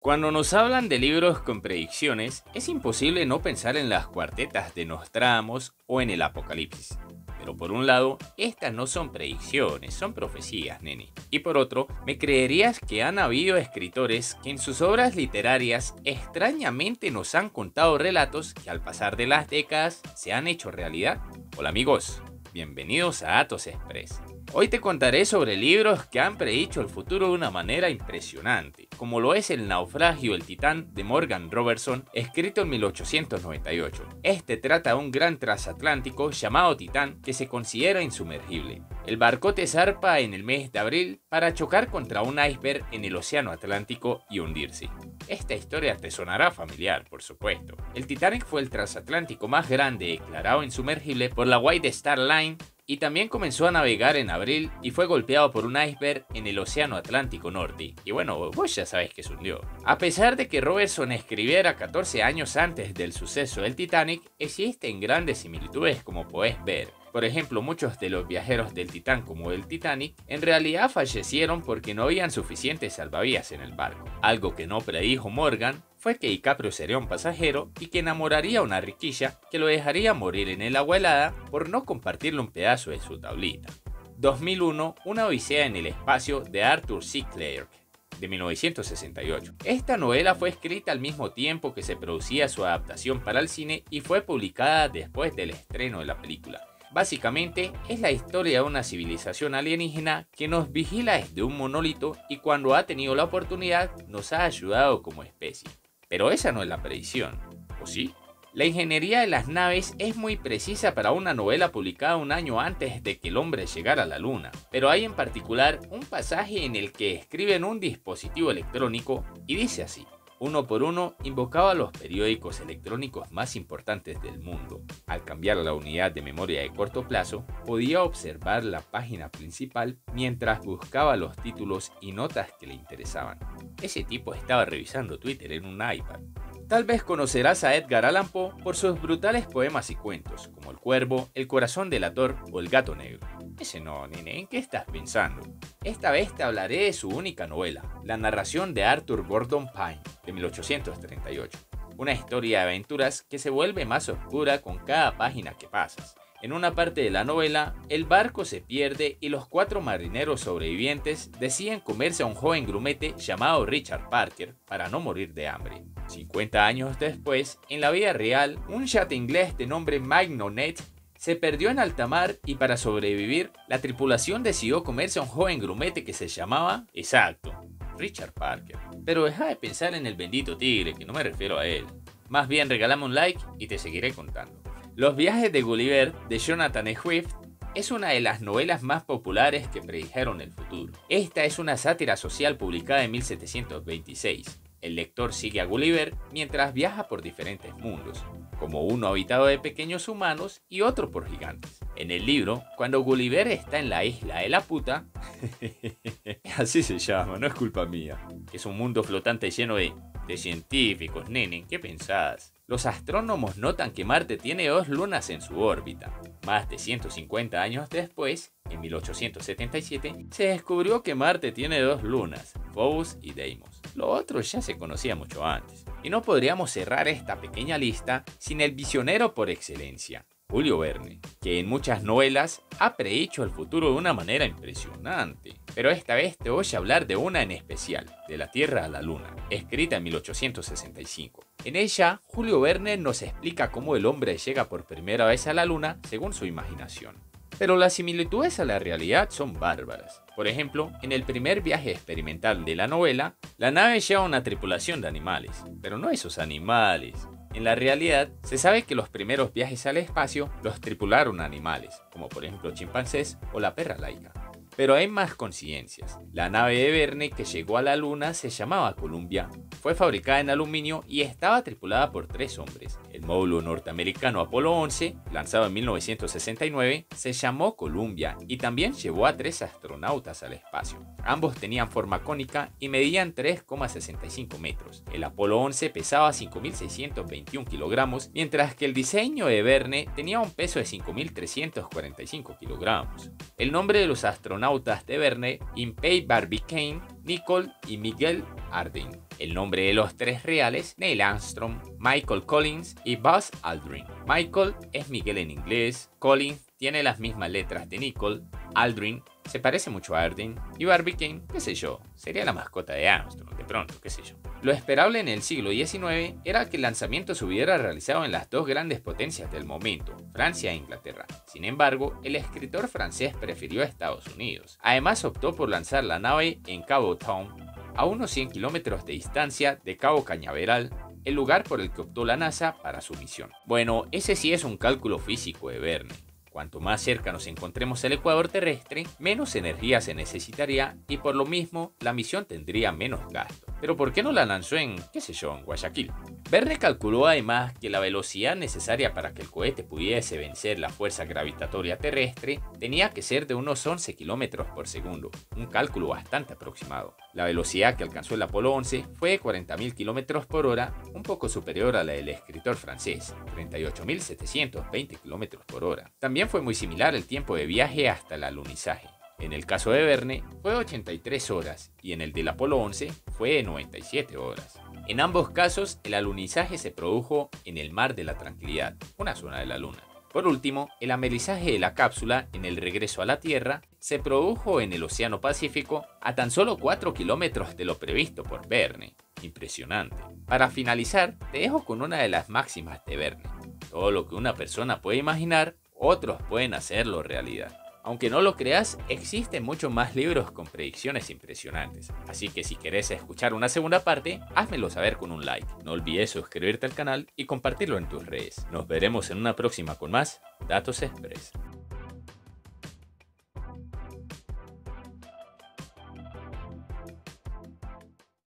Cuando nos hablan de libros con predicciones, es imposible no pensar en las cuartetas de Nostradamus o en el Apocalipsis. Pero por un lado, estas no son predicciones, son profecías, nene. Y por otro, ¿me creerías que han habido escritores que en sus obras literarias extrañamente nos han contado relatos que al pasar de las décadas se han hecho realidad? Hola amigos, bienvenidos a Atos Express. Hoy te contaré sobre libros que han predicho el futuro de una manera impresionante, como lo es El naufragio del Titán de Morgan Robertson, escrito en 1898. Este trata de un gran transatlántico llamado Titán que se considera insumergible. El barcote zarpa en el mes de abril para chocar contra un iceberg en el océano Atlántico y hundirse. Esta historia te sonará familiar, por supuesto. El Titanic fue el transatlántico más grande declarado insumergible por la White Star Line y también comenzó a navegar en abril y fue golpeado por un iceberg en el océano Atlántico Norte. Y bueno, vos ya sabés que se hundió. A pesar de que Robertson escribiera 14 años antes del suceso del Titanic, existen grandes similitudes como podés ver. Por ejemplo, muchos de los viajeros del Titán como del Titanic en realidad fallecieron porque no habían suficientes salvavidas en el barco. Algo que no predijo Morgan fue que DiCaprio sería un pasajero y que enamoraría a una riquilla que lo dejaría morir en el agua helada por no compartirle un pedazo de su tablita. 2001, Una odisea en el espacio de Arthur C. Clarke, de 1968. Esta novela fue escrita al mismo tiempo que se producía su adaptación para el cine y fue publicada después del estreno de la película. Básicamente, es la historia de una civilización alienígena que nos vigila desde un monolito y cuando ha tenido la oportunidad nos ha ayudado como especie. Pero esa no es la predicción, ¿o sí? La ingeniería de las naves es muy precisa para una novela publicada un año antes de que el hombre llegara a la luna, pero hay en particular un pasaje en el que escriben un dispositivo electrónico y dice así: uno por uno invocaba los periódicos electrónicos más importantes del mundo. Al cambiar la unidad de memoria de corto plazo, podía observar la página principal mientras buscaba los títulos y notas que le interesaban. Ese tipo estaba revisando Twitter en un iPad. Tal vez conocerás a Edgar Allan Poe por sus brutales poemas y cuentos, como El Cuervo, El Corazón delator o El Gato Negro. Ese no, nene, ¿en qué estás pensando? Esta vez te hablaré de su única novela, la narración de Arthur Gordon Pym, de 1838. Una historia de aventuras que se vuelve más oscura con cada página que pasas. En una parte de la novela, el barco se pierde y los 4 marineros sobrevivientes deciden comerse a un joven grumete llamado Richard Parker para no morir de hambre. 50 años después, en la vida real, un yate inglés de nombre Magnonet se perdió en alta mar y para sobrevivir, la tripulación decidió comerse a un joven grumete que se llamaba, exacto, Richard Parker. Pero deja de pensar en el bendito tigre, que no me refiero a él. Más bien regálame un like y te seguiré contando. Los viajes de Gulliver, de Jonathan Swift, es una de las novelas más populares que predijeron el futuro. Esta es una sátira social publicada en 1726. El lector sigue a Gulliver mientras viaja por diferentes mundos, como uno habitado de pequeños humanos y otro por gigantes. En el libro, cuando Gulliver está en la isla de la puta, así se llama, no es culpa mía, es un mundo flotante lleno de científicos, nene, ¿qué pensás? Los astrónomos notan que Marte tiene 2 lunas en su órbita. Más de 150 años después, en 1877, se descubrió que Marte tiene 2 lunas, Phobos y Deimos. Lo otro ya se conocía mucho antes. Y no podríamos cerrar esta pequeña lista sin el visionero por excelencia, Julio Verne, que en muchas novelas ha predicho el futuro de una manera impresionante. Pero esta vez te voy a hablar de una en especial, de La Tierra a la Luna, escrita en 1865. En ella, Julio Verne nos explica cómo el hombre llega por primera vez a la Luna según su imaginación. Pero las similitudes a la realidad son bárbaras. Por ejemplo, en el primer viaje experimental de la novela, la nave lleva una tripulación de animales, pero no esos animales. En la realidad, se sabe que los primeros viajes al espacio los tripularon animales, como por ejemplo chimpancés o la perra Laika. Pero hay más coincidencias. La nave de Verne que llegó a la Luna se llamaba Columbia, fue fabricada en aluminio y estaba tripulada por 3 hombres. El módulo norteamericano Apolo 11, lanzado en 1969, se llamó Columbia y también llevó a 3 astronautas al espacio. Ambos tenían forma cónica y medían 3,65 metros. El Apolo 11 pesaba 5.621 kilogramos, mientras que el diseño de Verne tenía un peso de 5.345 kilogramos. El nombre de los astronautas de Verne, Impey Barbicane, Nicole y Miguel Arden. El nombre de los tres reales: Neil Armstrong, Michael Collins y Buzz Aldrin. Michael es Miguel en inglés, Collins tiene las mismas letras de Nicole, Aldrin se parece mucho a Aldrin y Barbicane, qué sé yo, sería la mascota de Armstrong, de pronto, qué sé yo. Lo esperable en el siglo XIX era que el lanzamiento se hubiera realizado en las dos grandes potencias del momento, Francia e Inglaterra. Sin embargo, el escritor francés prefirió a Estados Unidos. Además, optó por lanzar la nave en Cabo Town, a unos 100 kilómetros de distancia de Cabo Cañaveral, el lugar por el que optó la NASA para su misión. Bueno, ese sí es un cálculo físico de Verne. Cuanto más cerca nos encontremos al ecuador terrestre, menos energía se necesitaría y por lo mismo la misión tendría menos gasto. Pero ¿por qué no la lanzó en, qué sé yo, en Guayaquil? Verne calculó además que la velocidad necesaria para que el cohete pudiese vencer la fuerza gravitatoria terrestre tenía que ser de unos 11 kilómetros por segundo, un cálculo bastante aproximado. La velocidad que alcanzó el Apolo 11 fue de 40.000 kilómetros por hora, un poco superior a la del escritor francés, 38.720 kilómetros por hora. También fue muy similar el tiempo de viaje hasta el alunizaje. En el caso de Verne fue 83 horas y en el del Apolo 11 fue de 97 horas. En ambos casos, el alunizaje se produjo en el Mar de la Tranquilidad, una zona de la Luna. Por último, el amerizaje de la cápsula en el regreso a la Tierra se produjo en el Océano Pacífico a tan solo 4 kilómetros de lo previsto por Verne. Impresionante. Para finalizar, te dejo con una de las máximas de Verne. Todo lo que una persona puede imaginar, otros pueden hacerlo realidad. Aunque no lo creas, existen muchos más libros con predicciones impresionantes. Así que si querés escuchar una segunda parte, házmelo saber con un like. No olvides suscribirte al canal y compartirlo en tus redes. Nos veremos en una próxima con más Datos Express.